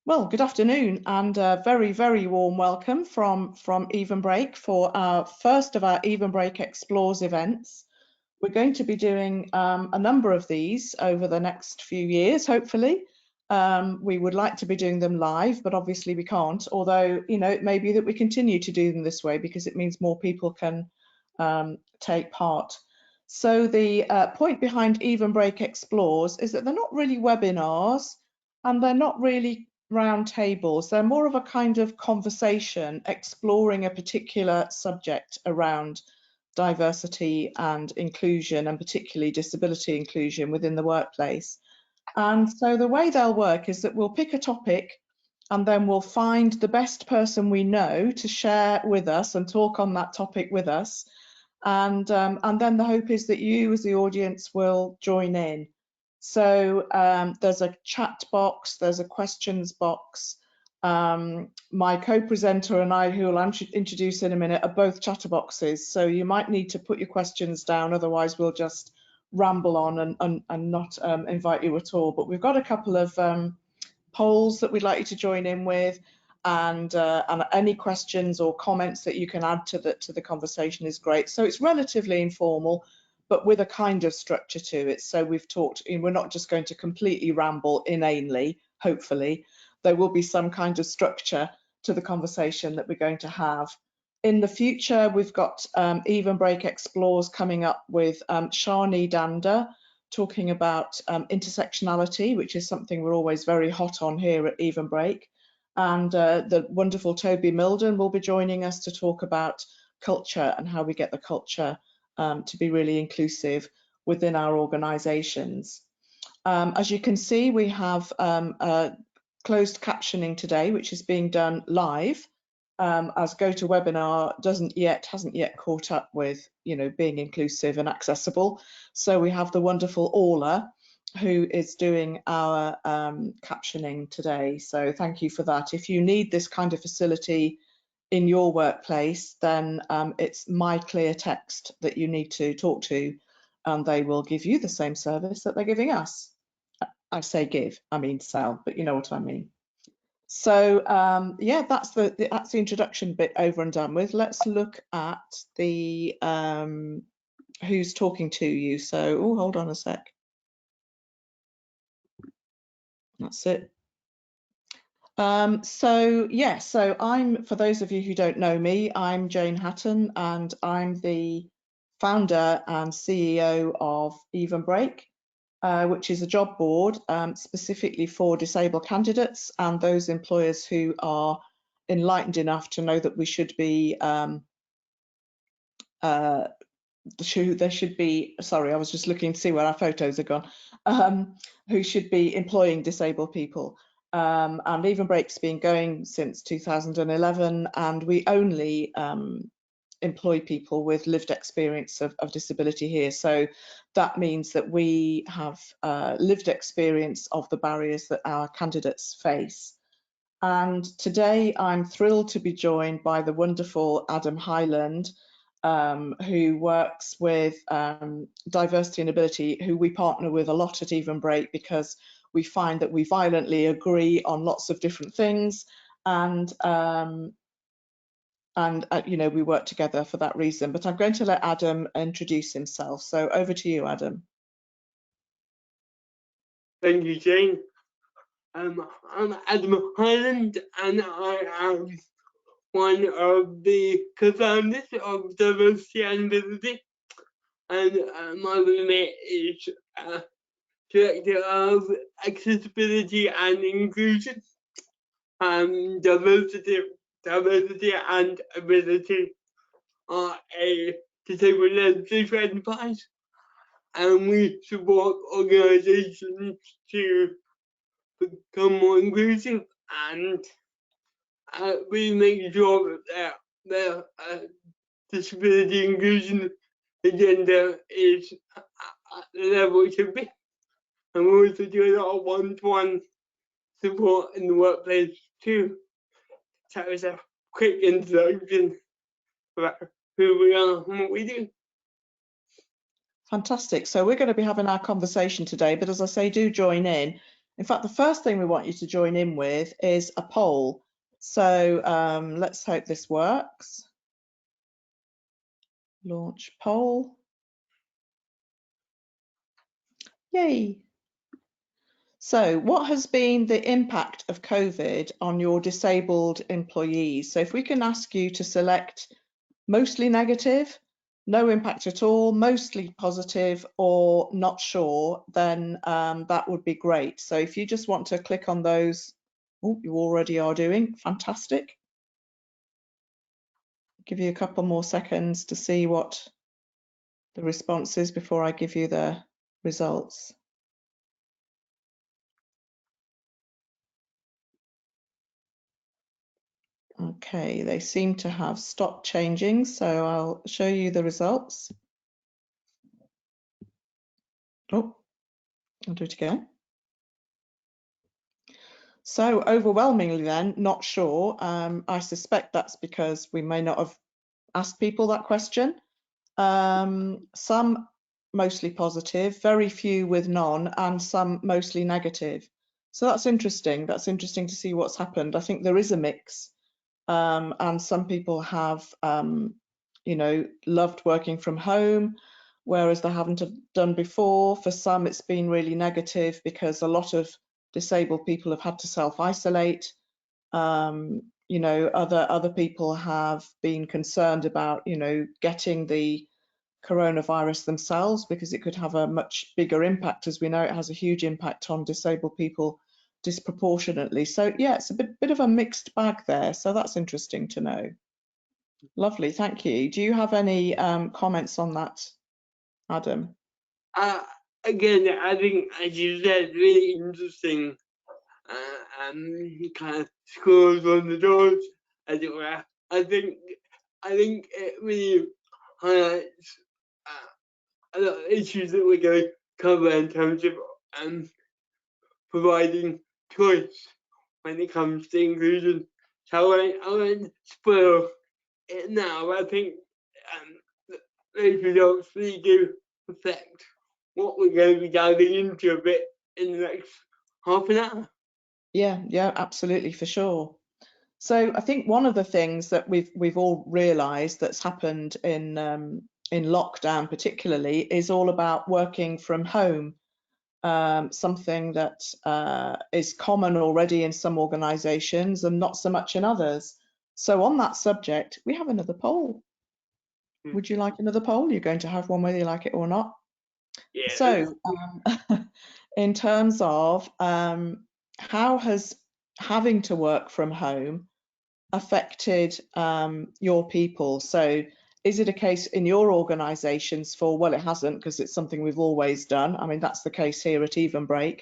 Well, good afternoon and a very, very warm welcome from Evenbreak for our first of our Evenbreak Explores events. We're going to be doing a number of these over the next few years, hopefully. We would like to be doing them live, but obviously we can't, although, it may be that we continue to do them this way because it means more people can take part. So the point behind Evenbreak Explores is that they're not really webinars and they're not really round tables. They're more of a kind of conversation exploring a particular subject around diversity and inclusion, and particularly disability inclusion within the workplace. And so the way they'll work is that we'll pick a topic and then we'll find the best person we know to share with us and talk on that topic with us. And then the hope is that you as the audience will join in. So there's a chat box, there's a questions box. My co-presenter and I, who I'll introduce in a minute, are both chatterboxes. So you might need to put your questions down, otherwise we'll just ramble on and not invite you at all. But we've got a couple of polls that we'd like you to join in with, and any questions or comments that you can add to the conversation is great. So it's relatively informal, but with a kind of structure to it. So we've talked, we're not just going to completely ramble inanely, hopefully. There will be some kind of structure to the conversation that we're going to have. In the future, we've got Evenbreak Explores coming up with Shani Danda, talking about intersectionality, which is something we're always very hot on here at Evenbreak. And the wonderful Toby Milden will be joining us to talk about culture and how we get the culture to be really inclusive within our organisations. As you can see, we have closed captioning today, which is being done live, as GoToWebinar hasn't yet caught up with, being inclusive and accessible. So we have the wonderful Orla, who is doing our captioning today. So thank you for that. If you need this kind of facility in your workplace, then it's My Clear Text that you need to talk to, and they will give you the same service that they're giving us. I say give, I mean sell, but you know what I mean. So yeah, that's the introduction bit over and done with. Let's look at the who's talking to you. So, oh, hold on a sec. That's it. So yeah, so for those of you who don't know me, I'm Jane Hatton, and I'm the founder and CEO of Evenbreak, which is a job board specifically for disabled candidates and those employers who are enlightened enough to know that we should be there should be, sorry, I was just looking to see where our photos are gone, who should be employing disabled people. And Evenbreak's been going since 2011, and we only employ people with lived experience of disability here. So that means that we have lived experience of the barriers that our candidates face. And today I'm thrilled to be joined by the wonderful Adam Hyland, who works with diversity and ability, who we partner with a lot at Evenbreak because we find that we violently agree on lots of different things, and we work together for that reason. But I'm going to let Adam introduce himself. So over to you, Adam. Thank you, Jane. I'm Adam Hyland, and I am one of the co-founders of Diversity and Ability, and my remit is Director of Accessibility and Inclusion. Diversity and Ability are a disabled legislative enterprise, and we support organisations to become more inclusive, and we make sure that the disability inclusion agenda is at the level it should be. And we also do a lot of one-to-one support in the workplace too. So it's a quick introduction about who we are and what we do. Fantastic. So we're going to be having our conversation today, but as I say, do join in. In fact, the first thing we want you to join in with is a poll. So let's hope this works. Launch poll. Yay. So what has been the impact of COVID on your disabled employees? So if we can ask you to select mostly negative, no impact at all, mostly positive, or not sure, then that would be great. So if you just want to click on those, oh, you already are doing, fantastic. Give you a couple more seconds to see what the response is before I give you the results. Okay, they seem to have stopped changing, so I'll show you the results. Oh, I'll do it again. So overwhelmingly then, not sure. I suspect that's because we may not have asked people that question. Some mostly positive, very few with none, and some mostly negative. So that's interesting. That's interesting to see what's happened. I think there is a mix. And some people have, you know, loved working from home, whereas they haven't done before. For some, it's been really negative because a lot of disabled people have had to self-isolate. You know, other people have been concerned about, you know, getting the coronavirus themselves because it could have a much bigger impact. As we know, it has a huge impact on disabled people disproportionately. So yeah, it's a bit of a mixed bag there. So that's interesting to know. Lovely, thank you. Do you have any comments on that, Adam? Again, I think, as you said, really interesting. Kind of scores on the doors, as it were. I think it really highlights a lot of issues that we're going to cover in terms of providing choice when it comes to inclusion. So I won't spoil it now. I think those results really do reflect what we're going to be diving into a bit in the next half an hour. Yeah, absolutely, for sure. So I think one of the things that we've all realised that's happened in lockdown particularly is all about working from home. Something that is common already in some organisations and not so much in others. So on that subject, we have another poll. Would you like another poll? You're going to have one whether you like it or not. Yeah. So in terms of how has having to work from home affected your people? So is it a case in your organisations for, well, it hasn't because it's something we've always done. I mean, that's the case here at Evenbreak.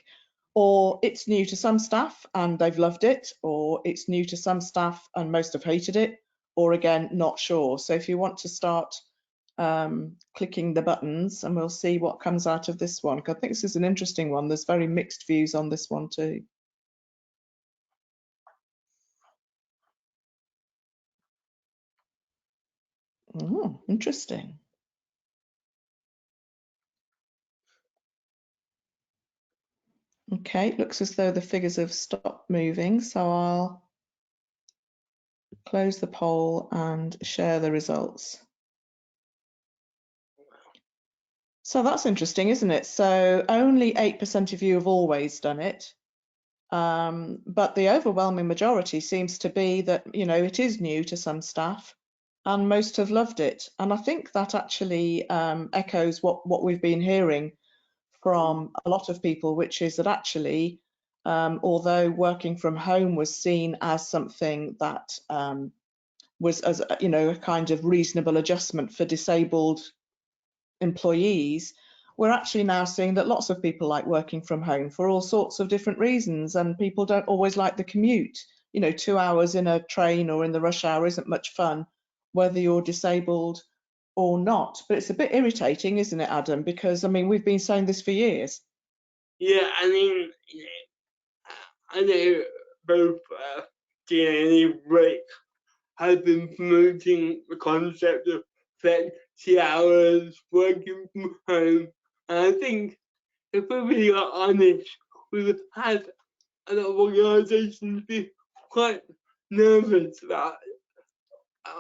Or it's new to some staff and they've loved it, or it's new to some staff and most have hated it, or again, not sure. So if you want to start clicking the buttons and we'll see what comes out of this one. I think this is an interesting one. There's very mixed views on this one too. Oh, interesting. Okay, looks as though the figures have stopped moving, so I'll close the poll and share the results. So that's interesting, isn't it? So only 8% of you have always done it, but the overwhelming majority seems to be that, you know, it is new to some staff and most have loved it. And I think that actually echoes what we've been hearing from a lot of people, which is that actually, although working from home was seen as something that was, as you know, a kind of reasonable adjustment for disabled employees, we're actually now seeing that lots of people like working from home for all sorts of different reasons, and people don't always like the commute. You know, 2 hours in a train or in the rush hour isn't much fun, whether you're disabled or not. But it's a bit irritating, isn't it, Adam? Because I mean, we've been saying this for years. Yeah, I mean, I know both Jane and Evenbreak have been promoting the concept of flexi hours, working from home. And I think if we really are honest we've had a lot of organisations be quite nervous about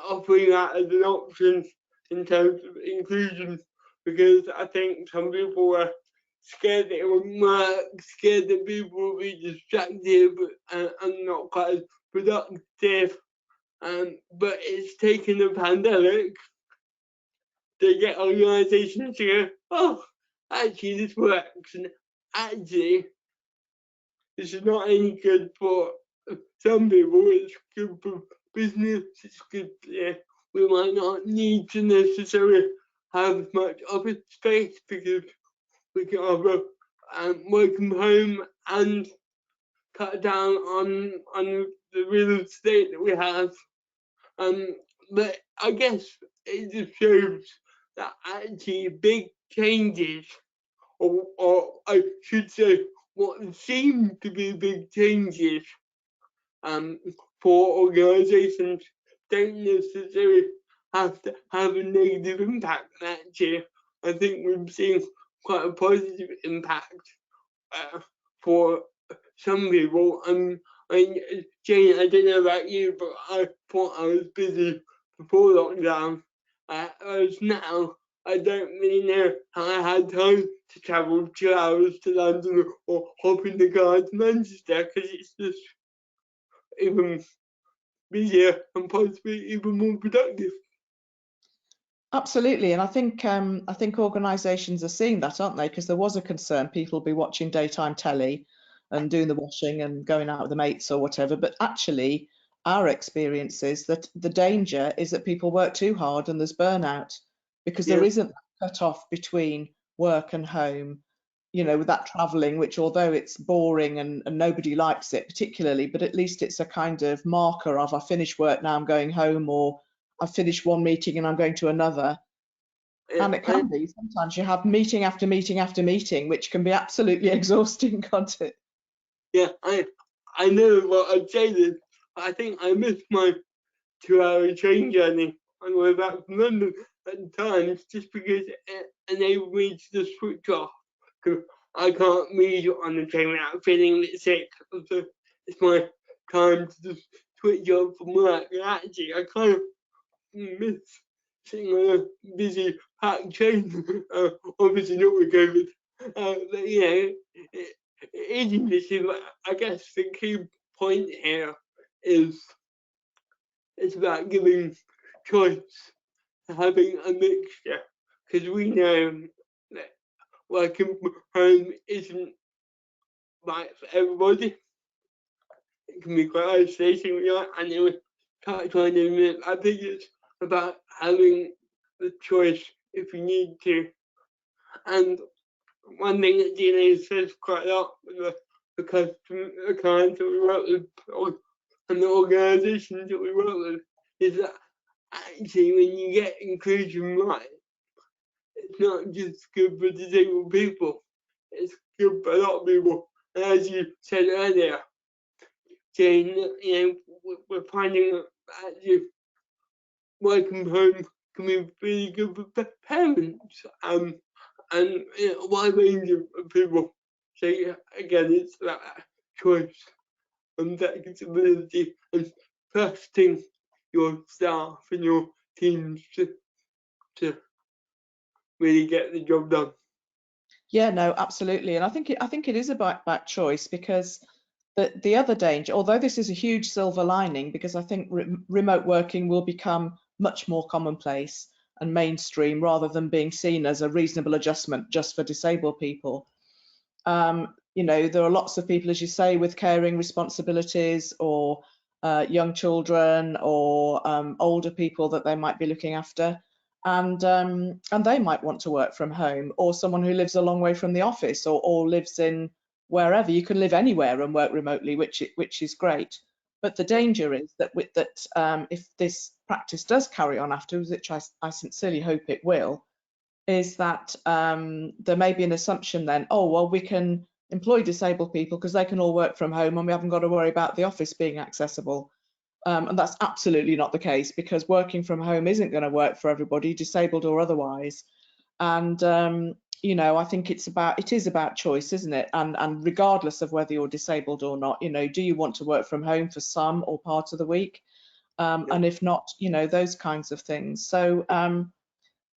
offering that as an option in terms of inclusion, because I think some people were scared that it wouldn't work, scared that people would be distracted and not quite as productive. But it's taken a pandemic to get organisations to go, oh, actually this works, and actually this is not only good for some people, it's good for business, it's good, yeah, we might not need to necessarily have much office space because we can offer work from home and cut down on the real estate that we have. But I guess it just shows that actually big changes, or I should say, what seem to be big changes for organisations don't necessarily have to have a negative impact. Actually, I think we've seen quite a positive impact for some people. Jane, I don't know about you, but I thought I was busy before lockdown. Whereas now, I don't really know how I had time to travel 2 hours to London or hop in the car to Manchester, because it's just even busier and possibly even more productive. Absolutely, and I think organisations are seeing that, aren't they? Because there was a concern people will be watching daytime telly and doing the washing and going out with the mates or whatever. But actually, our experience is that the danger is that people work too hard and there's burnout, because there isn't that cut off between work and home. You know, with that travelling, which although it's boring and nobody likes it particularly, but at least it's a kind of marker of I finished work, now I'm going home, or I've finished one meeting and I'm going to another. And it can be, sometimes you have meeting after meeting after meeting, which can be absolutely exhausting, can't it? Yeah, I know what I'd say this. I think I missed my 2 hour train journey on the way back from London at times, just because it enabled me to just switch off. Because I can't read on the train without feeling a bit sick. So it's my time to just switch off from work. And actually, I kind of miss sitting on a busy packed train. Obviously not with COVID. But you know, it is interesting. But I guess the key point here is it's about giving choice, having a mixture, because we know that working from home isn't right for everybody. It can be quite isolating, and it was touched on in a minute. I think it's about having the choice if you need to. And one thing that DNA says quite a lot with the clients that we work with, and the organisations that we work with, is that actually when you get inclusion right, it's not just good for disabled people, it's good for a lot of people. And as you said earlier, Jane, you know, we're finding that actually working from home can be really good for parents, and you know, a wide range of people. So yeah, again, it's about choice and flexibility and trusting your staff and your teams to really get the job done. Yeah, no, absolutely. And I think it is about choice, because the other danger, although this is a huge silver lining, because I think remote working will become much more commonplace and mainstream rather than being seen as a reasonable adjustment just for disabled people. You know, there are lots of people, as you say, with caring responsibilities, or young children, or older people that they might be looking after, and they might want to work from home, or someone who lives a long way from the office, or lives in wherever. You can live anywhere and work remotely, which is great. But the danger is that if this practice does carry on afterwards, which I sincerely hope it will, is that there may be an assumption then, oh, well, we can employ disabled people because they can all work from home and we haven't got to worry about the office being accessible. And that's absolutely not the case, because working from home isn't going to work for everybody, disabled or otherwise. And you know, I think it is about choice, isn't it? And regardless of whether you're disabled or not, you know, do you want to work from home for some or part of the week? And if not, you know, those kinds of things. So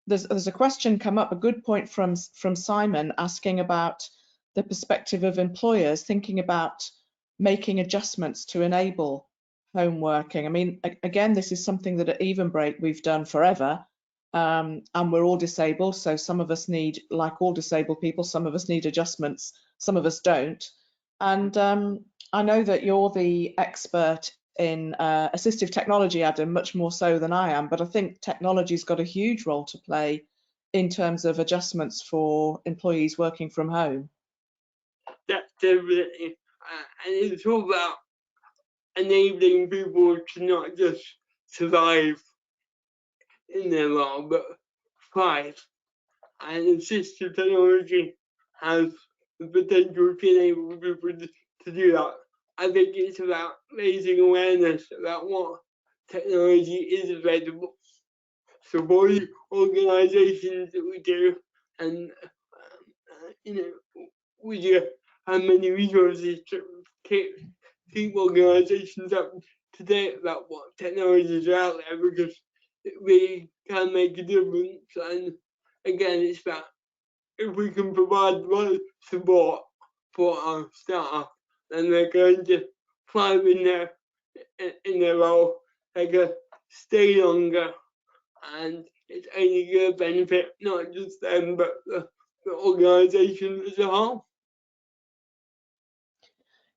there's a question come up, a good point from Simon, asking about the perspective of employers thinking about making adjustments to enable home working. I mean, again, this is something that at Evenbreak we've done forever, and we're all disabled, so some of us need, like all disabled people, some of us need adjustments, some of us don't. And I know that you're the expert in assistive technology, Adam, much more so than I am, but I think technology's got a huge role to play in terms of adjustments for employees working from home. Yeah, definitely. And it's all about enabling people to not just survive in their role, but thrive. And assistive technology has the potential to enable people to do that. I think it's about raising awareness about what technology is available. So for the organisations that we do, and you know, we do have many resources to keep organisations up to date about what technologies are out there, because it really can make a difference. And again, it's about if we can provide the right support for our staff, then they're going to thrive in their role. They can stay longer, and it's only going to benefit not just them but the organisation as a whole.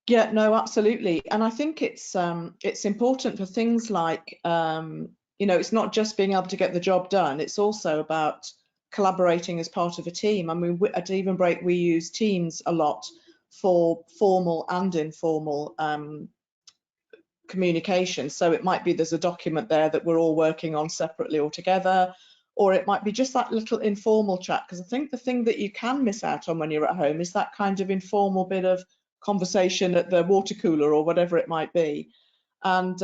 Yeah, no, absolutely. And I think it's important for things like you know, it's not just being able to get the job done, it's also about collaborating as part of a team. I mean, at Evenbreak we use Teams a lot for formal and informal communication. So it might be there's a document there that we're all working on separately or together, or it might be just that little informal chat. Because I think the thing that you can miss out on when you're at home is that kind of informal bit of conversation at the water cooler or whatever it might be. And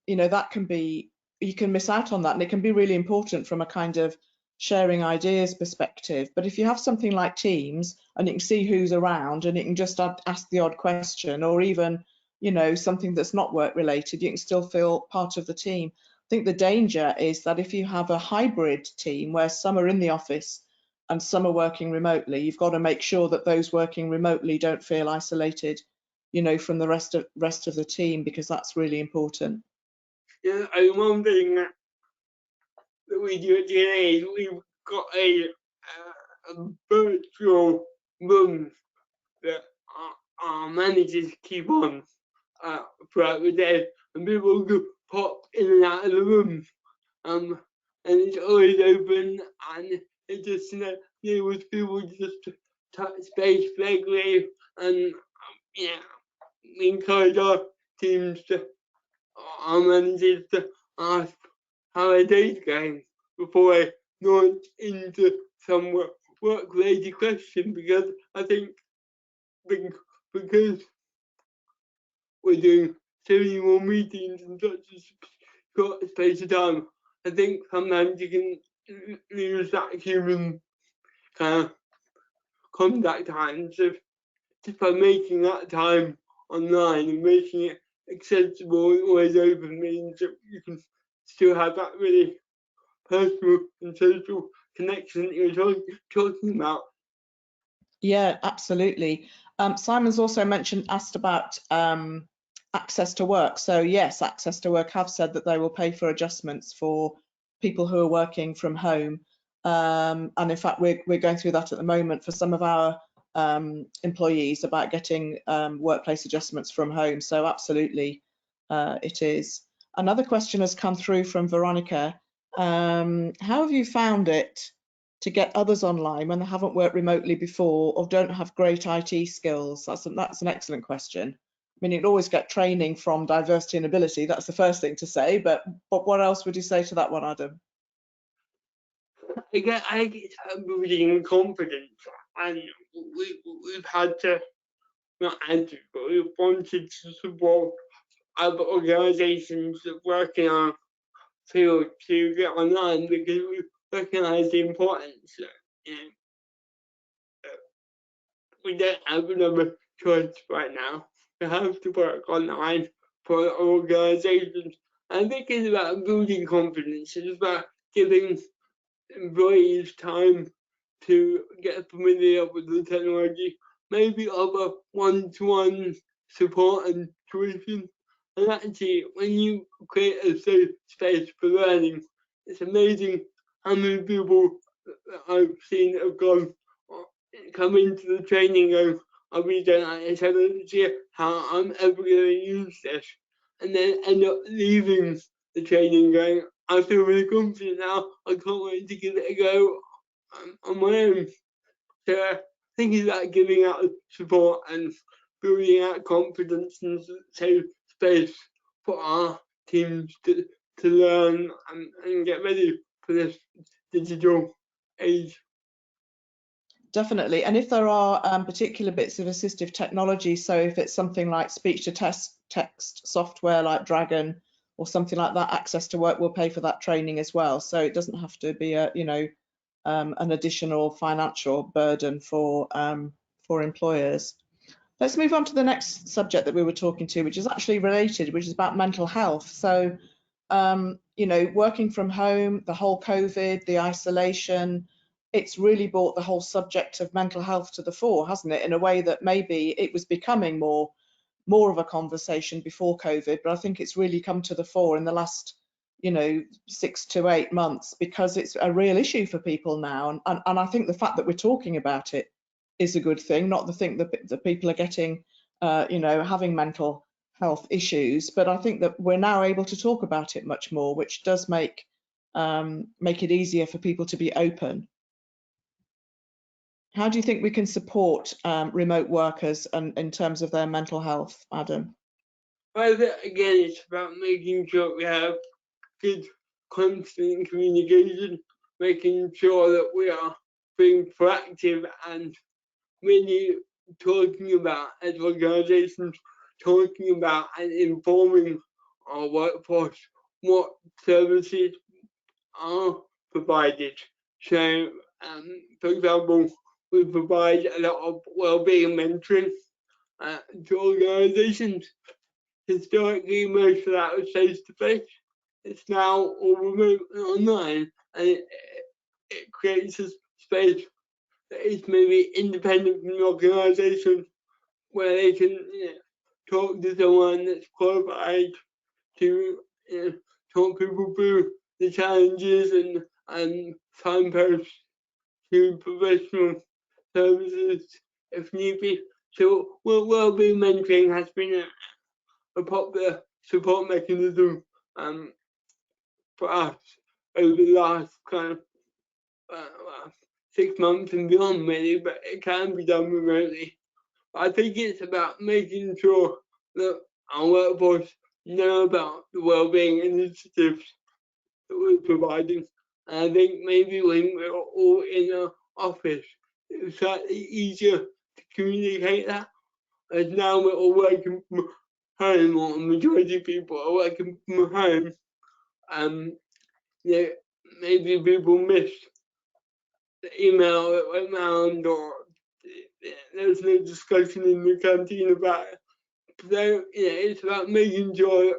you know, that can be, you can miss out on that, and it can be really important from a kind of sharing ideas perspective. But if you have something like Teams and you can see who's around and you can just ask the odd question, or even, you know, something that's not work related, you can still feel part of the team. I think the danger is that if you have a hybrid team where some are in the office and some are working remotely, you've got to make sure that those working remotely don't feel isolated, you know, from the rest of the team, because that's really important. Yeah, and one thing that we do today is we've got a virtual room that our managers keep on throughout the day, and people can pop in and out of the room. And it's always open, and it just enables people just to touch base regularly. And yeah, we encourage our teams to, our managers to ask how their day's going before they launch into some work-related question, because I think because we're doing so many more meetings in such a short space of time, I think sometimes you can lose that human kind of contact time. So just by making that time online and making it accessible and always open means that you can still have that really personal and social connection that you're talking about. Yeah, absolutely. Simon's also asked about access to work. So yes, Access to Work have said that they will pay for adjustments for people who are working from home. And in fact, we're going through that at the moment for some of our employees about getting workplace adjustments from home. So absolutely, it is. Another question has come through from Veronica. How have you found it to get others online when they haven't worked remotely before or don't have great IT skills? That's an excellent question. I mean, you'd always get training from diversity and ability. That's the first thing to say, but what else would you say to that one, Adam? I get building confidence, and we've had to, not had to, but we've wanted to support other organisations that work in our field to get online, because we recognise the importance. You know, we don't have another choice right now. We have to work online for organisations. I think it's about building confidence. It's about giving employees time to get familiar with the technology, maybe offer one-to-one support and tuition. And actually, when you create a safe space for learning, it's amazing how many people I've seen have come into the training going, I really don't like this, I don't see how I'm ever going to use this. And then end up leaving the training going, I feel really confident now, I can't wait to give it a go on my own. So I think it's about giving out support and building out confidence and safe space for our teams to learn and get ready for this digital age. Definitely. And if there are particular bits of assistive technology, so if it's something like speech to text software like Dragon or something like that, Access to Work will pay for that training as well. So it doesn't have to be a, an additional financial burden for employers. Let's move on to the next subject that we were talking to, which is actually related, which is about mental health. So, working from home, the whole COVID, the isolation, it's really brought the whole subject of mental health to the fore, hasn't it? In a way that maybe it was becoming more of a conversation before COVID, but I think it's really come to the fore in the last, 6 to 8 months, because it's a real issue for people now. And I think the fact that we're talking about it is a good thing, not the thing that the people are getting, having mental health issues, but I think that we're now able to talk about it much more, which does make it easier for people to be open. How do you think we can support remote workers and in terms of their mental health, Adam? Well, again, it's about making sure we have good, constant communication, making sure that we are being proactive and really talking about, as organisations, talking about and informing our workforce what services are provided. So, for example, we provide a lot of wellbeing mentoring to organisations. Historically, most of that was face to face. It's now all remote and online, and it creates a space that is maybe independent from the organisation, where they can talk to someone that's qualified to talk people through the challenges and signposts to professional services if need be. So wellbeing mentoring has been a popular support mechanism for us over the last kind of 6 months and beyond, really, but it can be done remotely. I think it's about making sure that our workforce know about the wellbeing initiatives that we're providing. And I think maybe when we're all in an office, it's slightly easier to communicate that. As now we're all working from home, or the majority of people are working from home, maybe people miss the email that went round, or there's no discussion in the canteen about it. So, it's about making sure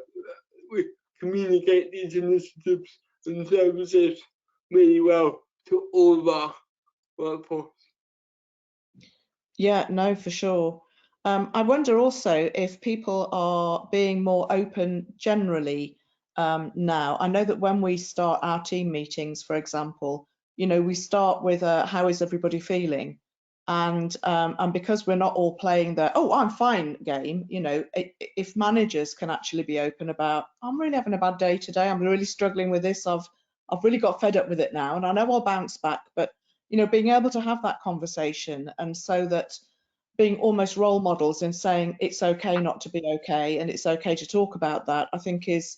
we communicate these initiatives and services really well to all of our workforce. Yeah, no, for sure. I wonder also if people are being more open generally now. I know that when we start our team meetings, for example, we start with a how is everybody feeling? And because we're not all playing the "oh, I'm fine" game, if managers can actually be open about, I'm really having a bad day today, I'm really struggling with this, I've really got fed up with it now, and I know I'll bounce back, but being able to have that conversation, and so that being almost role models in saying it's okay not to be okay and it's okay to talk about that, I think is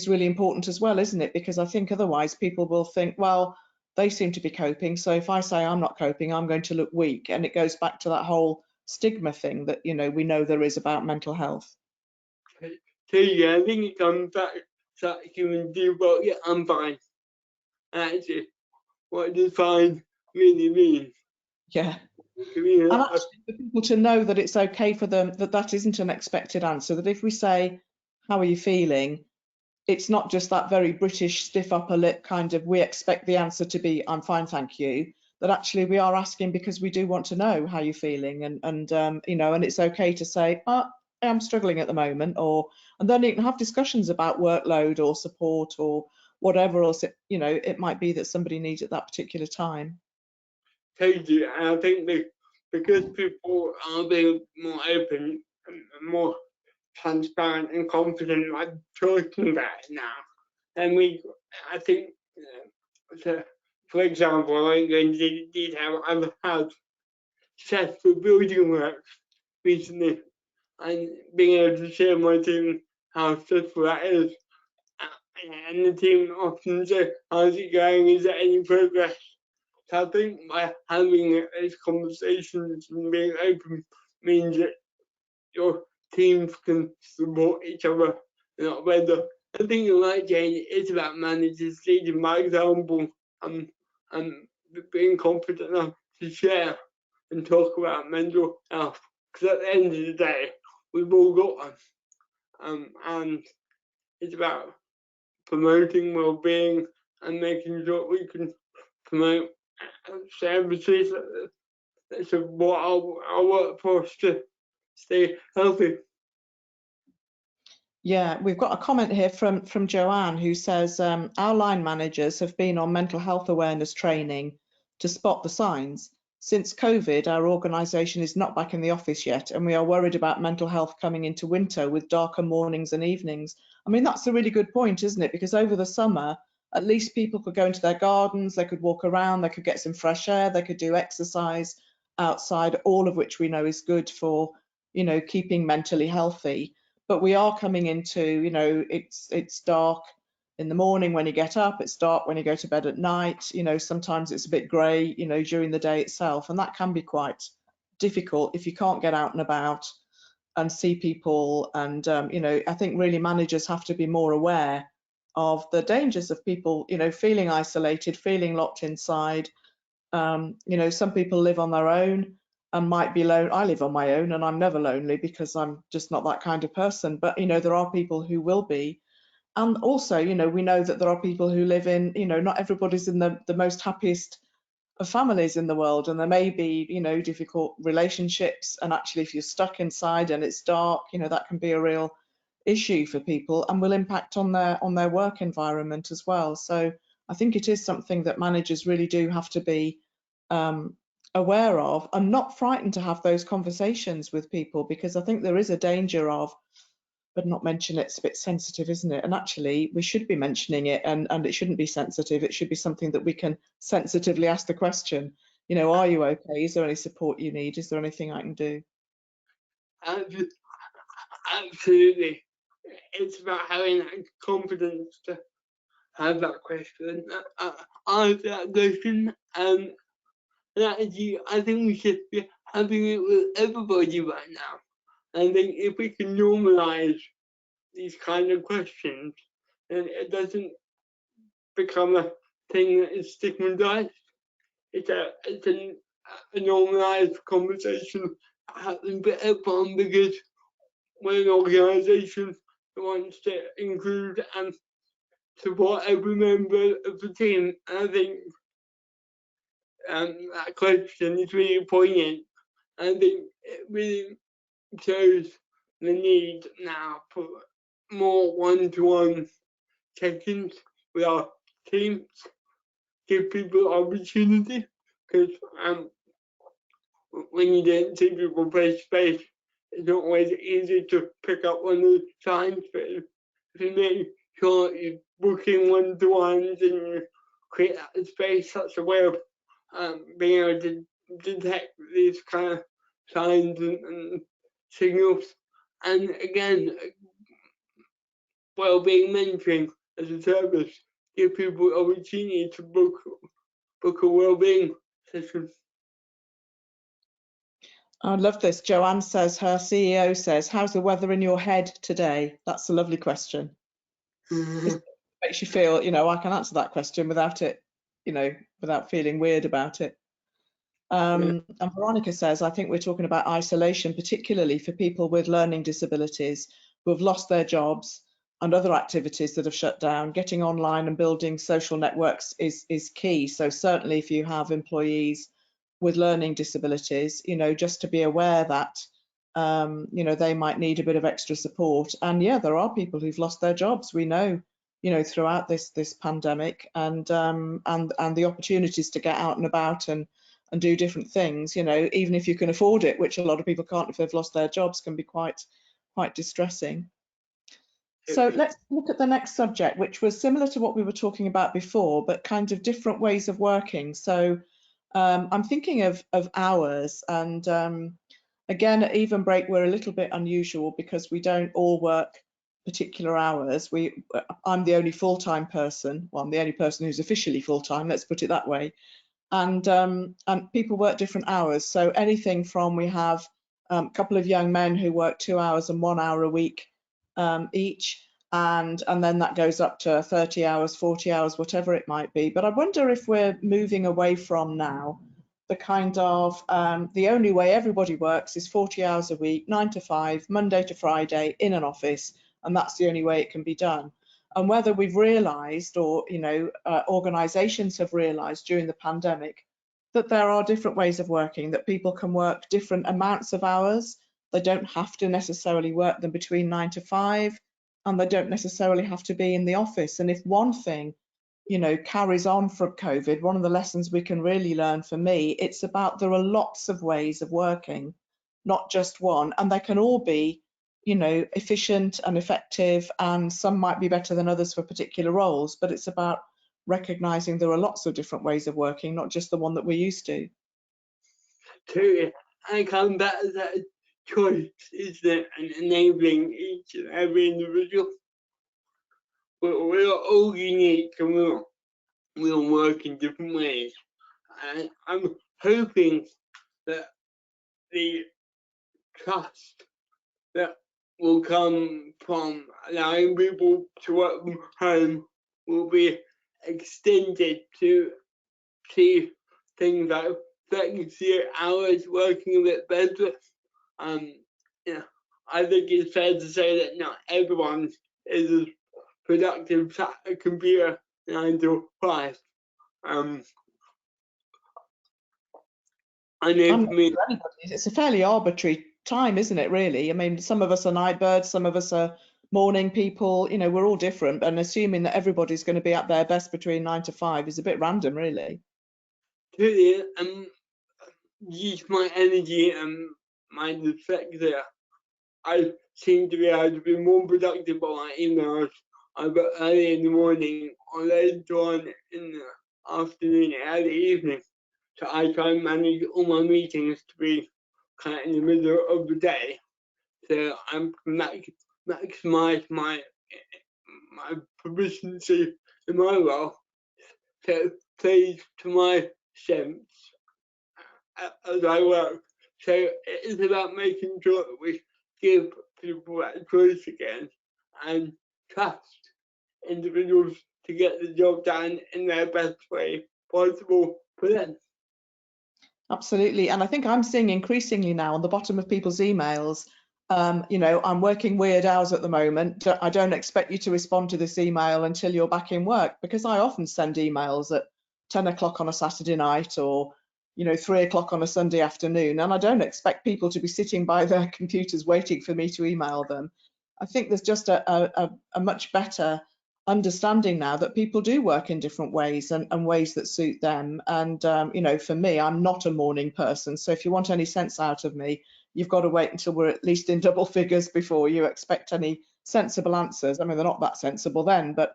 really important as well, isn't it? Because I think otherwise people will think, well, they seem to be coping, so if I say I'm not coping, I'm going to look weak, and it goes back to that whole stigma thing that we know there is about mental health. So yeah, I think it comes back to that human default. Yeah, I'm fine. Actually, what does fine really mean? Yeah. And actually for people to know that it's okay for them, that that isn't an expected answer, that if we say, how are you feeling? It's not just that very British stiff upper lip kind of, we expect the answer to be, I'm fine, thank you. That actually we are asking because we do want to know how you're feeling, and you know, and it's okay to say, I'm struggling at the moment, and then you can have discussions about workload or support or whatever else you know, it might be that somebody needs at that particular time. Totally, and I think because people are being more open and more transparent and confident, like talking about it now, and I think, so, for example, I won't go into detail. I've had successful building works recently, and being able to share my team how successful that is. And the team often say, how's it going? Is there any progress? So I think by having these conversations and being open means that your teams can support each other a lot better. I think you're right, Jane. It's about managers leading by example and being confident enough to share and talk about mental health. Because at the end of the day, we've all got one, and it's about promoting well-being and making sure we can promote services that support our workforce to stay healthy. Yeah, we've got a comment here from Joanne who says our line managers have been on mental health awareness training to spot the signs. Since COVID, our organisation is not back in the office yet, and we are worried about mental health coming into winter with darker mornings and evenings. I mean, that's a really good point, isn't it? Because over the summer, at least people could go into their gardens, they could walk around, they could get some fresh air, they could do exercise outside, all of which we know is good for, you know, keeping mentally healthy. But we are coming into, you know, it's dark in the morning when you get up, it's dark when you go to bed at night, you know, sometimes it's a bit grey, you know, during the day itself, and that can be quite difficult if you can't get out and about and see people. And you know, I think really managers have to be more aware of the dangers of people, you know, feeling isolated, feeling locked inside. You know, some people live on their own and might be lonely. I live on my own and I'm never lonely because I'm just not that kind of person. But, you know, there are people who will be. And also, you know, we know that there are people who live in, you know, not everybody's in the most happiest of families in the world. And there may be, you know, difficult relationships. And actually, if you're stuck inside and it's dark, you know, that can be a real issue for people and will impact on their work environment as well. So I think it is something that managers really do have to be aware of and not frightened to have those conversations with people, because I think there is a danger of, but not mention it's a bit sensitive, isn't it? And actually we should be mentioning it, and it shouldn't be sensitive. It should be something that we can sensitively ask the question, you know, are you okay? Is there any support you need? Is there anything I can do? Absolutely. It's about having that confidence to have that question, answer that question, and actually, I think we should be having it with everybody right now. I think if we can normalise these kind of questions, then it doesn't become a thing that is stigmatised. It's a normalised conversation that happens with everyone, because we're an organisation that wants to include and support every member of the team. And I think that question is really poignant. I think it really shows the need now for more one-to-one check-ins with our teams, give people opportunity, because when you don't see people face to face, it's not always easy to pick up on those signs. But if you make sure you're booking one-to-ones and you create that space, that's a way of being able to detect these kind of signs and signals. And again, well-being mentoring as a service, give people opportunity to book a well-being session. I love this. Joanne says, her CEO says, how's the weather in your head today? That's a lovely question. It makes you feel, you know, I can answer that question without it, you know, without feeling weird about it. And Veronica says, I think we're talking about isolation, particularly for people with learning disabilities who have lost their jobs and other activities that have shut down. Getting online and building social networks is key. So certainly if you have employees with learning disabilities, just to be aware that, they might need a bit of extra support. And yeah, there are people who've lost their jobs. We know, throughout this pandemic, and the opportunities to get out and about and do different things, even if you can afford it, which a lot of people can't if they've lost their jobs, can be quite distressing. So let's look at the next subject, which was similar to what we were talking about before, but kind of different ways of working. So I'm thinking of hours, and again, at Evenbreak, we're a little bit unusual because we don't all work particular hours. I'm the only full-time person. Well, I'm the only person who's officially full-time, let's put it that way. And people work different hours. So anything from, we have a couple of young men who work 2 hours and 1 hour a week each, and then that goes up to 30 hours, 40 hours, whatever it might be. But I wonder if we're moving away from now the kind of the only way everybody works is 40 hours a week, 9 to 5, Monday to Friday in an office, and that's the only way it can be done. And whether we've realised, or organisations have realised during the pandemic, that there are different ways of working, that people can work different amounts of hours. They don't have to necessarily work them between 9 to 5, and they don't necessarily have to be in the office. And if one thing, carries on from COVID, one of the lessons we can really learn, for me, it's about there are lots of ways of working, not just one, and they can all be efficient and effective, and some might be better than others for particular roles, but it's about recognizing there are lots of different ways of working, not just the one that we're used to. Totally. I come back to that choice, isn't it, and enabling each and every individual. We're all unique, and we'll work in different ways. And I'm hoping that the trust that will come from allowing people to work from home will be extended to see things like flexi hours working a bit better. I think it's fair to say that not everyone is as productive at a computer 9 to 5. I know for me, it's a fairly arbitrary time, isn't it, really? I mean, some of us are night birds, some of us are morning people, we're all different, and assuming that everybody's going to be at their best between 9 to 5 is a bit random, really. Truly, use my energy and my perspective. I seem to be able to be more productive on my emails either early in the morning or later on in the afternoon, early evening. So I try and manage all my meetings to be kind of in the middle of the day. So I'm maximize my proficiency in my role. So plays to my strengths as I work. So it is about making sure that we give people that choice again and trust individuals to get the job done in their best way possible for them. Absolutely. And I think I'm seeing increasingly now on the bottom of people's emails, I'm working weird hours at the moment. I don't expect you to respond to this email until you're back in work, because I often send emails at 10 o'clock on a Saturday night, or 3 o'clock on a Sunday afternoon, and I don't expect people to be sitting by their computers waiting for me to email them. I think there's just a much better understanding now that people do work in different ways, and ways that suit them. And for me, I'm not a morning person, so if you want any sense out of me, you've got to wait until we're at least in double figures before you expect any sensible answers. I mean, they're not that sensible then, but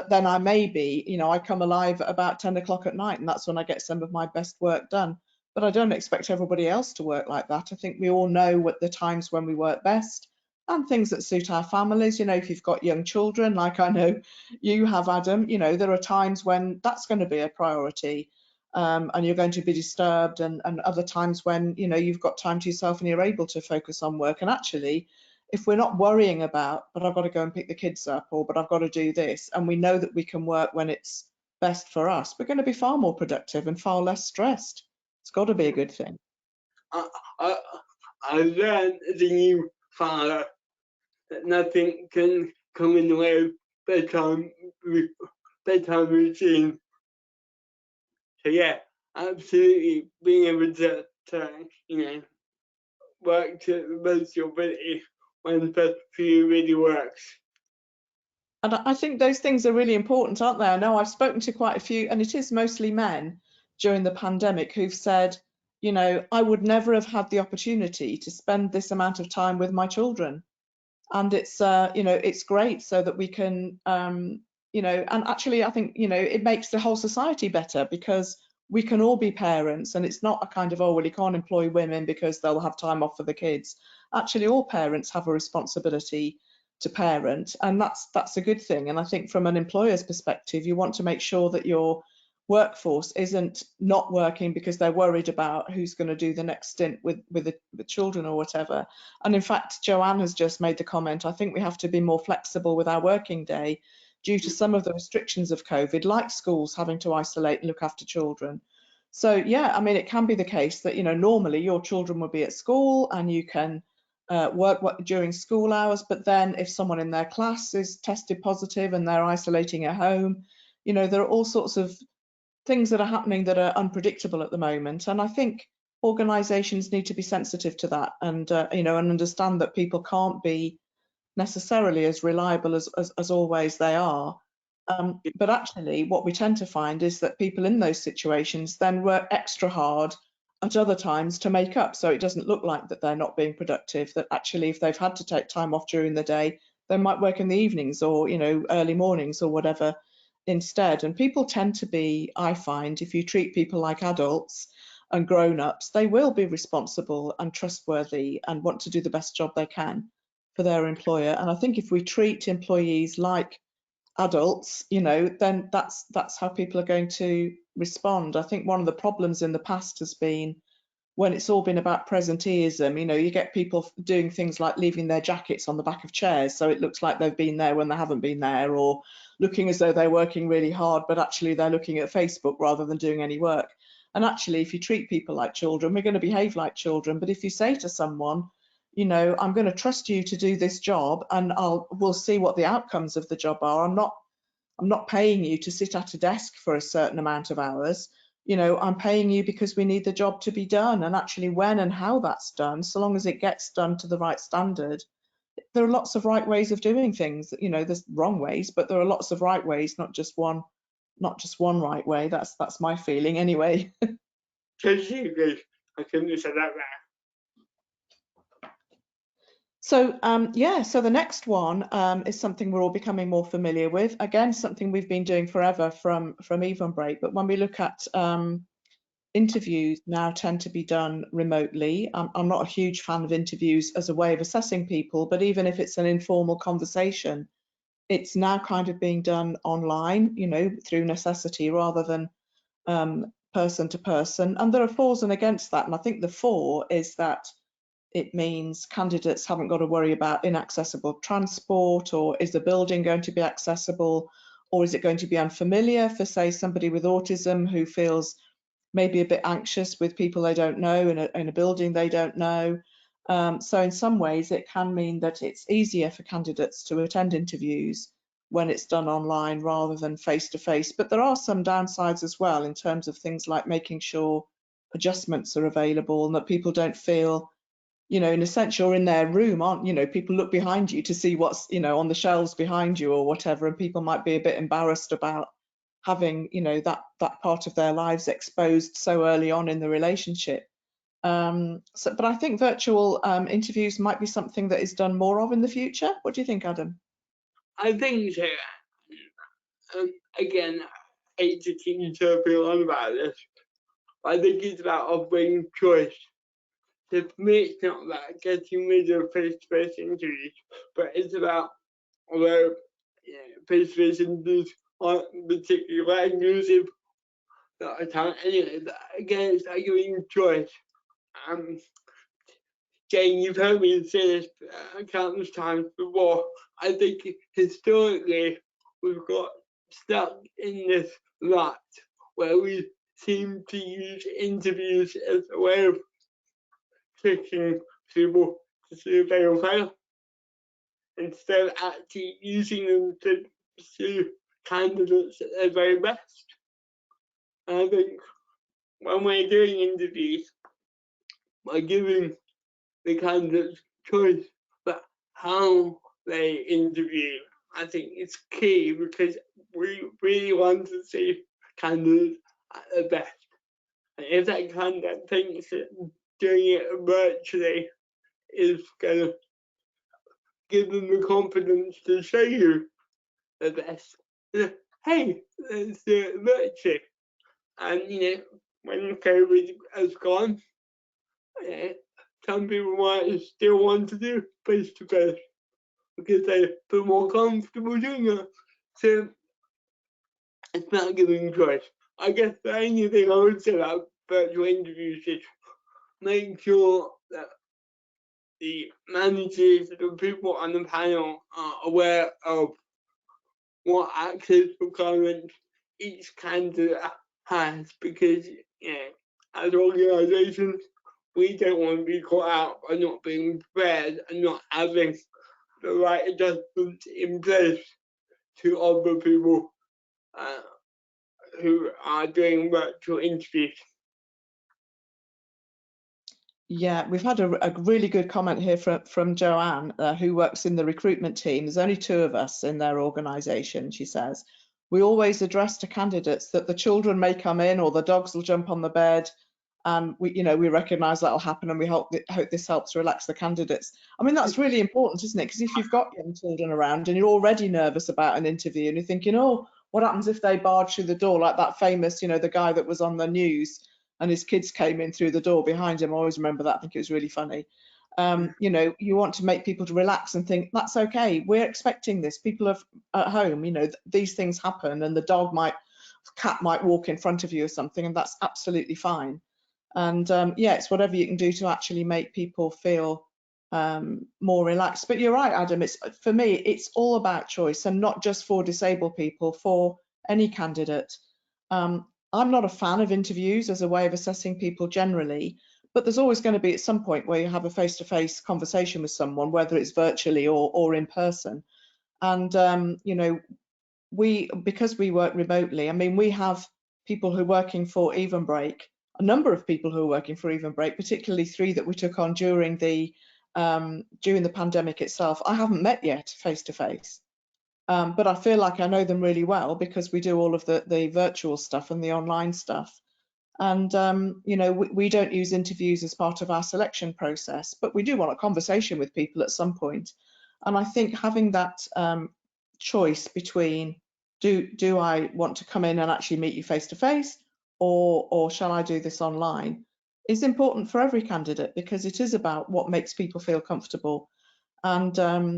then I may be, I come alive at about 10 o'clock at night, and that's when I get some of my best work done. But I don't expect everybody else to work like that. I think we all know what the times when we work best, and things that suit our families. If you've got young children, like I know you have, Adam, there are times when that's going to be a priority, and you're going to be disturbed, and other times when, you've got time to yourself and you're able to focus on work. And actually, if we're not worrying about, but I've got to go and pick the kids up, or but I've got to do this, and we know that we can work when it's best for us, we're going to be far more productive and far less stressed. It's got to be a good thing. I learned as a new father that nothing can come in the way of bedtime routine. So yeah, absolutely being able to work to the best of your ability when best for you really works. And I think those things are really important, aren't they? I know I've spoken to quite a few, and it is mostly men during the pandemic who've said, I would never have had the opportunity to spend this amount of time with my children. And it's, it's great so that we can, and actually I think, it makes the whole society better because we can all be parents, and it's not a kind of, oh, well, you can't employ women because they'll have time off for the kids. Actually, all parents have a responsibility to parent, and that's a good thing. And I think from an employer's perspective, you want to make sure that your workforce isn't not working because they're worried about who's going to do the next stint with the children or whatever. And in fact, Joanne has just made the comment, I think we have to be more flexible with our working day due to some of the restrictions of COVID, like schools having to isolate and look after children. So yeah, I mean, it can be the case that, normally your children will be at school and you can work during school hours, but then if someone in their class is tested positive and they're isolating at home, there are all sorts of things that are happening that are unpredictable at the moment. And I think organisations need to be sensitive to that, and and understand that people can't be necessarily as reliable as always they are. But actually, what we tend to find is that people in those situations then work extra hard at other times to make up, so it doesn't look like that they're not being productive. That actually, if they've had to take time off during the day, they might work in the evenings or early mornings or whatever instead. And people tend to be, I find, if you treat people like adults and grown-ups, they will be responsible and trustworthy and want to do the best job they can for their employer. And I think if we treat employees like adults, then that's how people are going to respond. I think one of the problems in the past has been when it's all been about presenteeism, you get people doing things like leaving their jackets on the back of chairs so it looks like they've been there when they haven't been there, or looking as though they're working really hard but actually they're looking at Facebook rather than doing any work. And actually, if you treat people like children, we're going to behave like children. But if you say to someone, I'm going to trust you to do this job and we'll see what the outcomes of the job are. I'm not paying you to sit at a desk for a certain amount of hours. I'm paying you because we need the job to be done. And actually, when and how that's done, so long as it gets done to the right standard, there are lots of right ways of doing things. There's wrong ways, but there are lots of right ways, not just one right way. That's my feeling anyway. Totally agree. I couldn't have said that better. So so the next one is something we're all becoming more familiar with. Again, something we've been doing forever from Evenbreak. But when we look at interviews now tend to be done remotely. I'm not a huge fan of interviews as a way of assessing people, but even if it's an informal conversation, it's now kind of being done online, through necessity rather than person to person. And there are fors and against that. And I think the for is that it means candidates haven't got to worry about inaccessible transport, or is the building going to be accessible, or is it going to be unfamiliar for, say, somebody with autism who feels maybe a bit anxious with people they don't know in a building they don't know. So in some ways, it can mean that it's easier for candidates to attend interviews when it's done online rather than face to face. But there are some downsides as well in terms of things like making sure adjustments are available and that people don't feel, in a sense, you're in their room, aren't people look behind you to see what's, on the shelves behind you or whatever, and people might be a bit embarrassed about having that part of their lives exposed so early on in the relationship. But I think virtual interviews might be something that is done more of in the future. What do you think, Adam? I think so. Again, I hate to keep talking on about this, but I think it's about offering choice. So for me, it's not about getting rid of face-to-face interviews, but it's about, although face-to-face interviews aren't particularly inclusive at the time, anyway, again, it's like giving choice. Jane, you've heard me say this countless times before. I think historically we've got stuck in this rut where we seem to use interviews as a way of tricking people to see if they'll fail, instead of actually using them to pursue candidates at their very best. And I think when we're doing interviews, by giving the candidates choice about how they interview, I think it's key, because we really want to see candidates at their best. And if that candidate thinks that doing it virtually is going to give them the confidence to show you the best, hey, let's do it virtually. And when COVID has gone, some people might still want to do face to face because they feel more comfortable doing it. So it's not giving choice. I guess the only thing I would say about virtual interviews is make sure that the managers, the people on the panel are aware of what access requirements each candidate has, because as organisations, we don't want to be caught out by not being prepared and not having the right adjustments in place to other people who are doing virtual interviews. Yeah, we've had a really good comment here from Joanne, who works in the recruitment team. There's only 2 of us in their organisation. She says, we always address to candidates that the children may come in or the dogs will jump on the bed, and we recognise that'll happen, and we hope this helps relax the candidates. I mean, that's really important, isn't it? Because if you've got young children around and you're already nervous about an interview and you're thinking, oh, what happens if they barge through the door, like that famous, the guy that was on the news and his kids came in through the door behind him. I always remember that. I think it was really funny. You want to make people to relax and think, that's okay. We're expecting this. People are at home, these things happen, and the cat might walk in front of you or something, and that's absolutely fine. And it's whatever you can do to actually make people feel more relaxed. But you're right, Adam, for me, it's all about choice, and not just for disabled people, for any candidate. I'm not a fan of interviews as a way of assessing people generally, but there's always going to be at some point where you have a face-to-face conversation with someone, whether it's virtually or in person. And because we work remotely, I mean, we have people who are working for Evenbreak, a number of people who are working for Evenbreak, particularly 3 that we took on during the pandemic itself. I haven't met yet face to face, but I feel like I know them really well because we do all of the virtual stuff and the online stuff. And we don't use interviews as part of our selection process, but we do want a conversation with people at some point. And I think having that choice between do I want to come in and actually meet you face to face, or shall I do this online, is important for every candidate, because it is about what makes people feel comfortable. And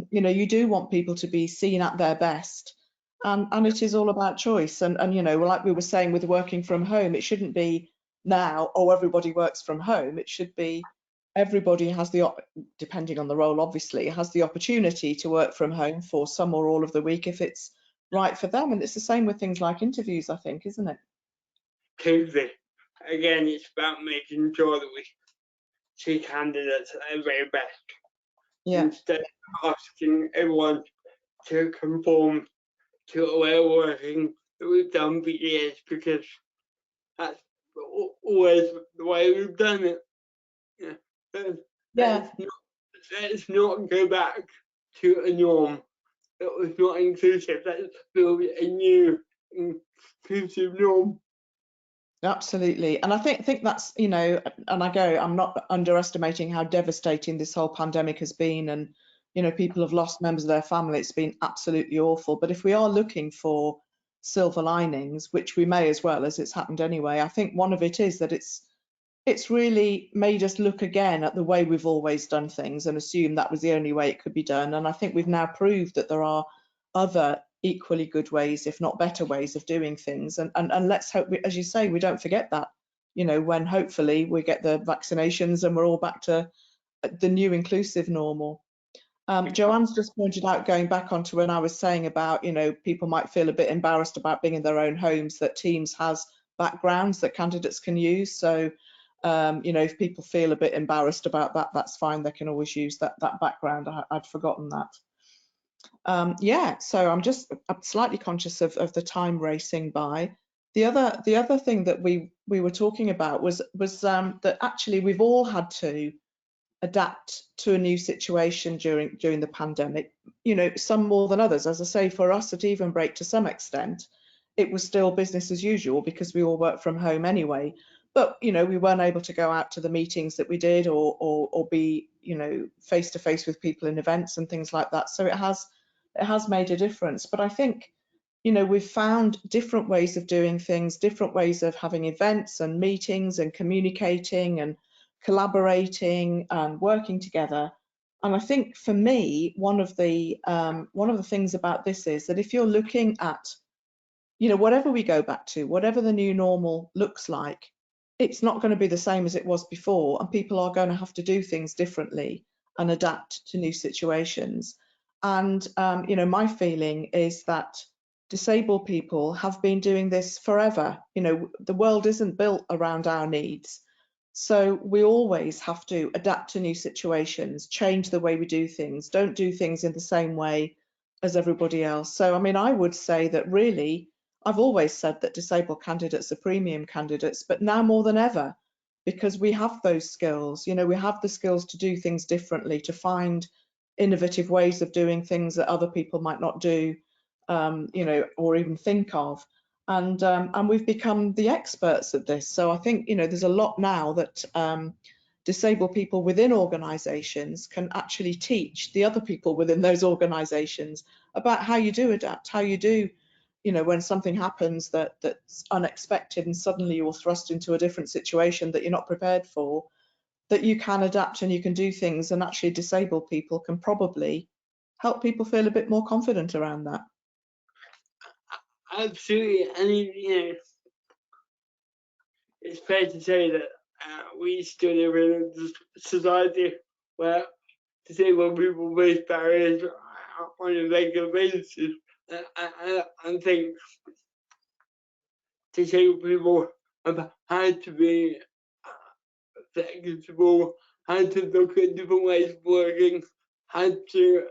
you do want people to be seen at their best, and it is all about choice. And like we were saying with working from home, it shouldn't be now, oh, everybody works from home. It should be everybody has depending on the role, obviously, has the opportunity to work from home for some or all of the week if it's right for them. And it's the same with things like interviews, I think, isn't it? Totally. Again, it's about making sure that we see candidates at their very best. Yeah. Instead of asking everyone to conform to a way of working that we've done for years, because that's always the way we've done it. Let's not go back to a norm that was not inclusive. Let's build a new inclusive norm. Absolutely. And I think that's, and I'm not underestimating how devastating this whole pandemic has been. And, people have lost members of their family. It's been absolutely awful. But if we are looking for silver linings, which we may as well, as it's happened anyway, I think one of it is that it's really made us look again at the way we've always done things and assume that was the only way it could be done. And I think we've now proved that there are other equally good ways, if not better ways, of doing things. And let's hope, as you say, we don't forget that, when hopefully we get the vaccinations and we're all back to the new inclusive normal. Joanne's just pointed out, going back onto when I was saying about, people might feel a bit embarrassed about being in their own homes, that Teams has backgrounds that candidates can use. So, you know, if people feel a bit embarrassed about that, that's fine. They can always use that background. I'd forgotten that. Yeah, so I'm slightly conscious of the time racing by. The other thing that we were talking about was that actually we've all had to adapt to a new situation during the pandemic. You know, some more than others. As I say, for us at Evenbreak, to some extent, it was still business as usual because we all work from home anyway. But you know, we weren't able to go out to the meetings that we did, or be, you know, face to face with people in events and things like that. So it has made a difference. But I think, you know, we've found different ways of doing things, different ways of having events and meetings and communicating and collaborating and working together. And I think for me, one of the things about this is that if you're looking at, you know, whatever we go back to, whatever the new normal looks like, it's not going to be the same as it was before, and people are going to have to do things differently and adapt to new situations. And you know, my feeling is that disabled people have been doing this forever. You know, the world isn't built around our needs. So we always have to adapt to new situations, change the way we do things, don't do things in the same way as everybody else. So, I mean, I would say that really, I've always said that disabled candidates are premium candidates, but now more than ever, because we have those skills. You know, we have the skills to do things differently, to find innovative ways of doing things that other people might not do, you know, or even think of. And we've become the experts at this. So I think, you know, there's a lot now that disabled people within organisations can actually teach the other people within those organisations about how you do adapt, how you do, you know, when something happens that's unexpected and suddenly you're thrust into a different situation that you're not prepared for, that you can adapt and you can do things, and actually disabled people can probably help people feel a bit more confident around that. Absolutely. I mean, you know, it's fair to say that we still live in a society where disabled people face barriers on a regular basis. I think disabled people have had to be flexible, had to look at different ways of working, had to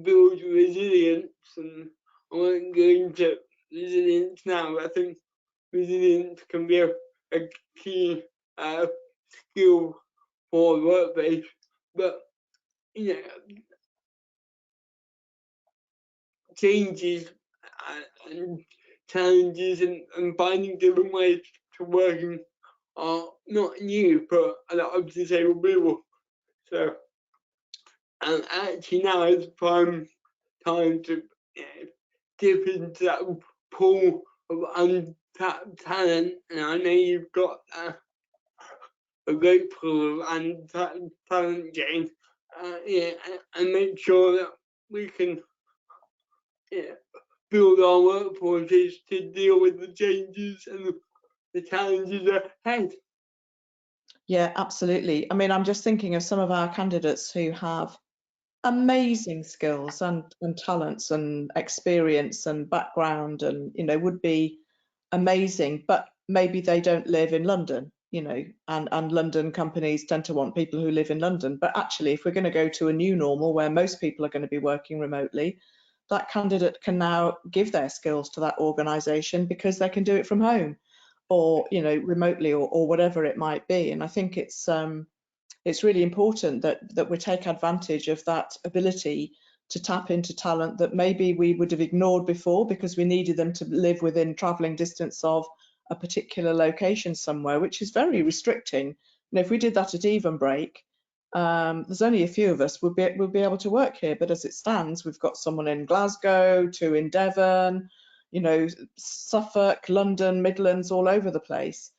build resilience, and I won't go into resilience now. I think resilience can be a key skill for the workplace, but you know, changes and challenges and finding different ways to working are not new for a lot of disabled people. So, and actually now is prime time to, you know, dip into that pool of untapped talent. And I know you've got a great pool of untapped talent, Jane. Yeah, and make sure that we can, yeah, build our workforces to deal with the changes and the challenges ahead. Yeah, absolutely. I mean, I'm just thinking of some of our candidates who have amazing skills and talents and experience and background, and, you know, would be amazing, but maybe they don't live in London, you know, and London companies tend to want people who live in London. But actually, if we're going to go to a new normal where most people are going to be working remotely, that candidate can now give their skills to that organisation because they can do it from home, or, you know, remotely, or whatever it might be. And I think it's really important that we take advantage of that ability to tap into talent that maybe we would have ignored before because we needed them to live within travelling distance of a particular location somewhere, which is very restricting. And if we did that at Evenbreak, there's only a few of us would be able to work here. But as it stands, we've got someone in Glasgow, two in Devon, you know, Suffolk, London, Midlands, all over the place.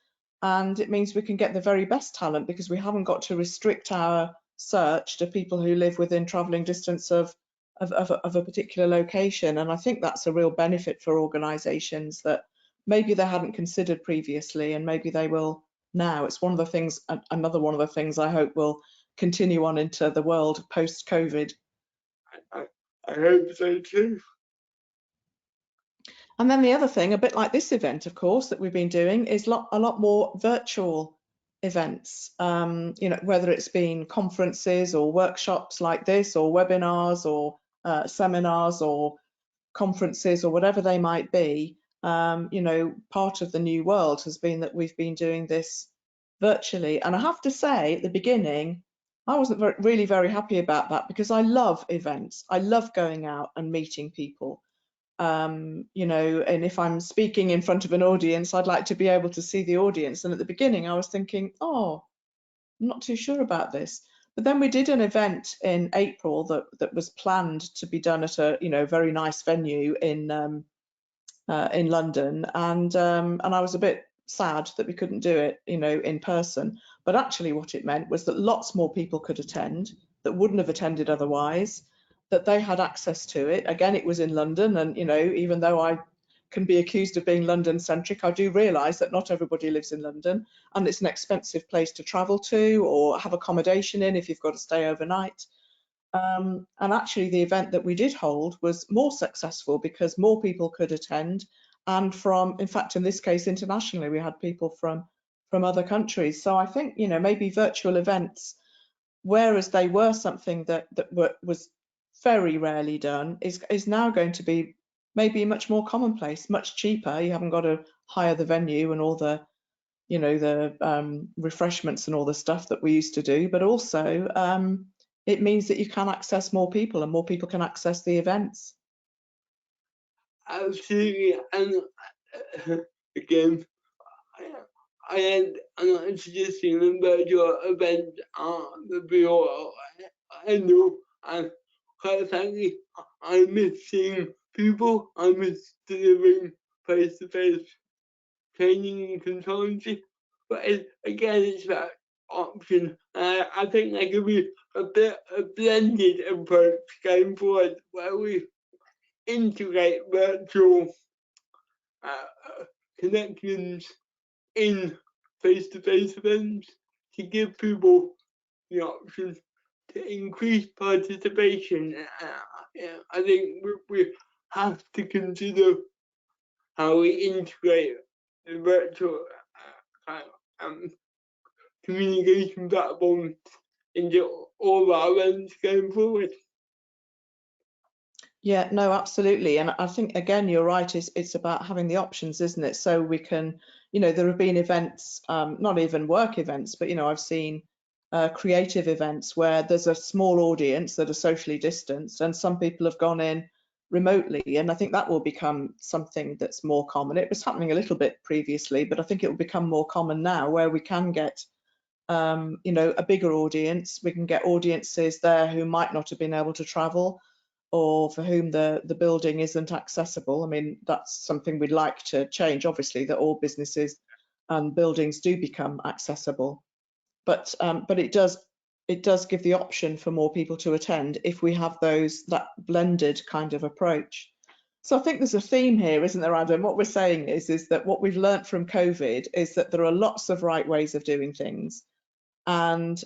And it means we can get the very best talent because we haven't got to restrict our search to people who live within travelling distance of a particular location. And I think that's a real benefit for organisations that maybe they hadn't considered previously, and maybe they will now. It's one of the things, another one of the things I hope will continue on into the world post-COVID. I hope so too. And then the other thing, a bit like this event, of course, that we've been doing, is a lot more virtual events. You know, whether it's been conferences or workshops like this, or webinars, or seminars, or conferences, or whatever they might be. You know, part of the new world has been that we've been doing this virtually. And I have to say, at the beginning, I wasn't really very happy about that, because I love events. I love going out and meeting people. You know, and if I'm speaking in front of an audience, I'd like to be able to see the audience. And at the beginning, I was thinking, oh, I'm not too sure about this. But then we did an event in April that was planned to be done at a, you know, very nice venue in London, and I was a bit sad that we couldn't do it, you know, in person. But actually, what it meant was that lots more people could attend that wouldn't have attended otherwise, that they had access to it. Again, it was in London, and you know, even though I can be accused of being London centric, I do realise that not everybody lives in London, and it's an expensive place to travel to or have accommodation in if you've got to stay overnight. And actually, the event that we did hold was more successful because more people could attend, and from, in fact, in this case, internationally, we had people from other countries. So I think, you know, maybe virtual events, whereas they were something that was very rarely done, is now going to be maybe much more commonplace, much cheaper. You haven't got to hire the venue and all the, you know, the refreshments and all the stuff that we used to do, but also it means that you can access more people and more people can access the events. Absolutely, and again, I had an suggestion about your event before. I know, and quite frankly, I miss seeing people. I miss delivering face-to-face training and consultancy. But again, it's about option. I think there could be a blended approach going forward where we integrate virtual connections in face-to-face events to give people the option to increase participation. I think we have to consider how we integrate the virtual communication platforms into all our events going forward. Yeah, no, absolutely. And I think, again, you're right, it's about having the options, isn't it? So we can, you know, there have been events, not even work events, but, you know, I've seen creative events where there's a small audience that are socially distanced, and some people have gone in remotely. And I think that will become something that's more common. It was happening a little bit previously, but I think it will become more common now, where we can get, you know, a bigger audience. We can get audiences there who might not have been able to travel, or for whom the building isn't accessible. I mean, that's something we'd like to change, obviously, that all businesses and buildings do become accessible. But it does give the option for more people to attend if we have that blended kind of approach. So I think there's a theme here, isn't there, Adam? What we're saying is that what we've learnt from COVID is that there are lots of right ways of doing things, and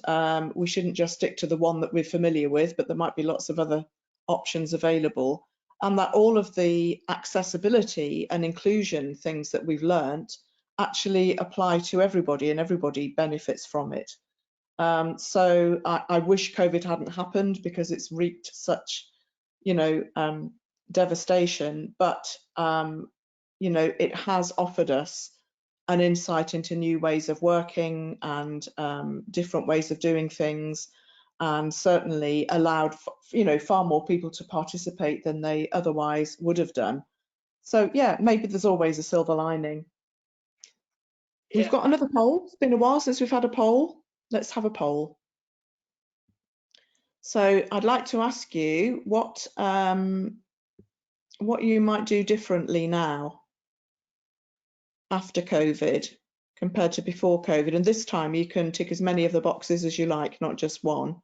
we shouldn't just stick to the one that we're familiar with, but there might be lots of other options available, and that all of the accessibility and inclusion things that we've learnt actually apply to everybody, and everybody benefits from it. So I wish COVID hadn't happened, because it's wreaked such, you know, devastation, but you know, it has offered us an insight into new ways of working and different ways of doing things, and certainly allowed, you know, far more people to participate than they otherwise would have done. So yeah, maybe there's always a silver lining. Yeah. We've got another poll. It's been a while since we've had a poll. Let's have a poll. So I'd like to ask you what you might do differently now after COVID compared to before COVID. And this time you can tick as many of the boxes as you like, not just one.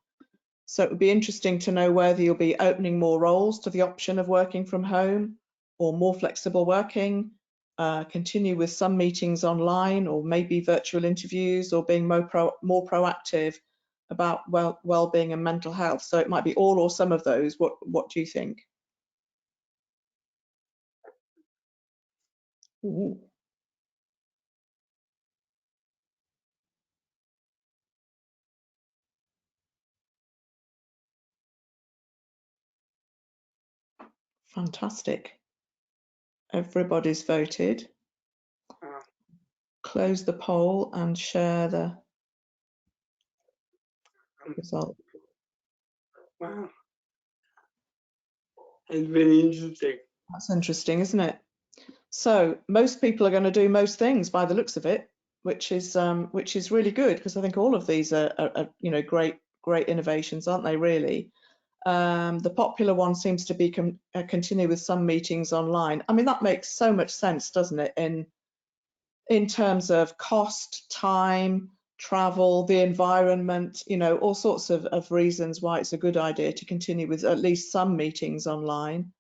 So it would be interesting to know whether you'll be opening more roles to the option of working from home, or more flexible working, continue with some meetings online, or maybe virtual interviews, or being more proactive about well-being and mental health. So it might be all or some of those. What do you think? Ooh. Fantastic. Everybody's voted. Close the poll and share the result. Wow. It's really interesting. That's interesting, isn't it? So most people are going to do most things by the looks of it, which is really good, because I think all of these are you know, great innovations, aren't they, really? The popular one seems to be continue with some meetings online. I mean, that makes so much sense, doesn't it, in terms of cost, time, travel, the environment, you know, all sorts of reasons why it's a good idea to continue with at least some meetings online.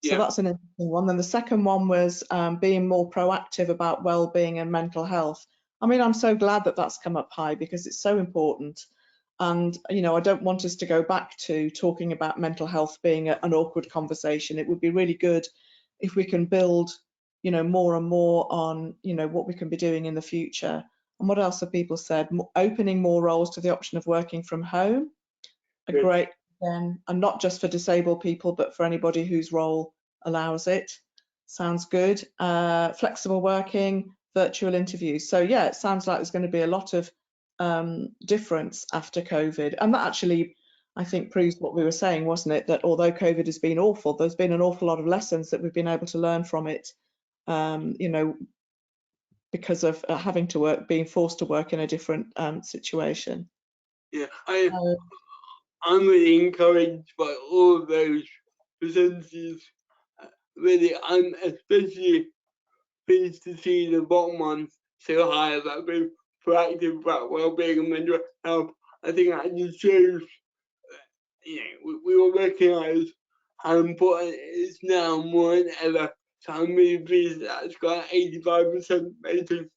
So Yeah. that's an interesting one. Then the second one was being more proactive about well-being and mental health. I mean, I'm so glad that that's come up high, because it's so important. And, you know, I don't want us to go back to talking about mental health being an awkward conversation. It would be really good if we can build, you know, more and more on, you know, what we can be doing in the future. And what else have people said? Opening more roles to the option of working from home. A Good. great, and not just for disabled people, but for anybody whose role allows it. Sounds good. Flexible working, virtual interviews. So yeah, it sounds like there's going to be a lot of difference after COVID. And that actually, I think, proves what we were saying, wasn't it? That although COVID has been awful, there's been an awful lot of lessons that we've been able to learn from it, you know, because of having to work, being forced to work in a different situation. Yeah, I'm really encouraged by all of those percentages. Really, I'm especially pleased to see the bottom one so high about being proactive about well-being and mental health. I think that just shows, you know, we all recognise how important it is now more than ever. So I'm really pleased that it's got 85% rating.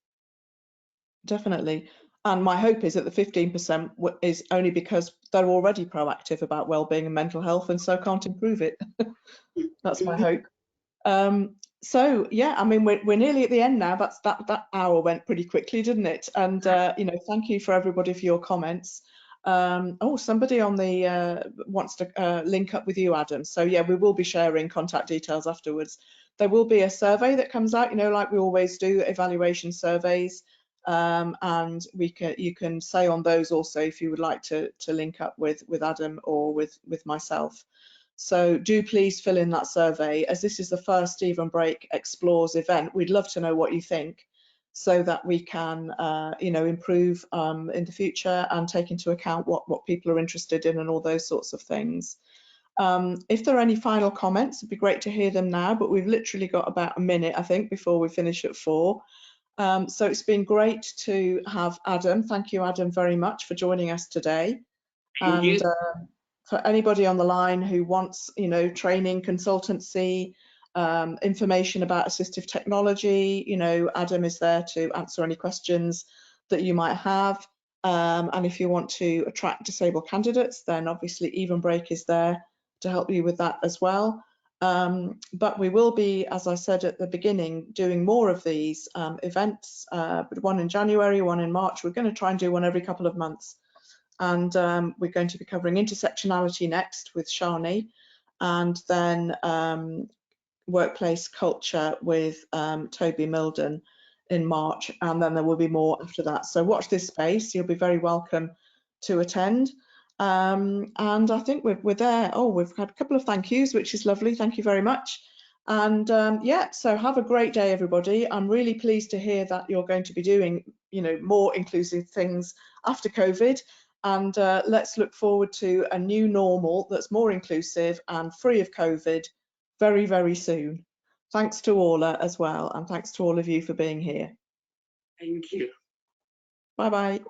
Definitely. And my hope is that the 15% is only because they're already proactive about well-being and mental health, and so can't improve it. That's my hope. So yeah, I mean, we're nearly at the end now. That hour went pretty quickly, didn't it? And you know, thank you for everybody for your comments. Oh, somebody on the wants to link up with you, Adam. So yeah, we will be sharing contact details afterwards. There will be a survey that comes out, you know, like we always do, evaluation surveys. And you can say on those also if you would like to link up with Adam or with myself. So do please fill in that survey, as this is the first Evenbreak Explores event. We'd love to know what you think, so that we can you know, improve in the future and take into account what people are interested in and all those sorts of things. If there are any final comments, it'd be great to hear them now, but we've literally got about a minute, I think, before we finish at 4. So it's been great to have Adam. Thank you, Adam, very much for joining us today. And for anybody on the line who wants, you know, training, consultancy, information about assistive technology, you know, Adam is there to answer any questions that you might have. And if you want to attract disabled candidates, then obviously Evenbreak is there to help you with that as well. But we will be, as I said at the beginning, doing more of these events, one in January, one in March. We're going to try and do one every couple of months. And we're going to be covering intersectionality next with Shani, and then workplace culture with Toby Milden in March, and then there will be more after that. So watch this space. You'll be very welcome to attend. And I think we're there. Oh, we've had a couple of thank yous, which is lovely. Thank you very much. And yeah, so have a great day, everybody. I'm really pleased to hear that you're going to be doing, you know, more inclusive things after COVID. And let's look forward to a new normal that's more inclusive and free of COVID very, very soon. Thanks to Orla as well, and thanks to all of you for being here. Thank you. Bye-bye.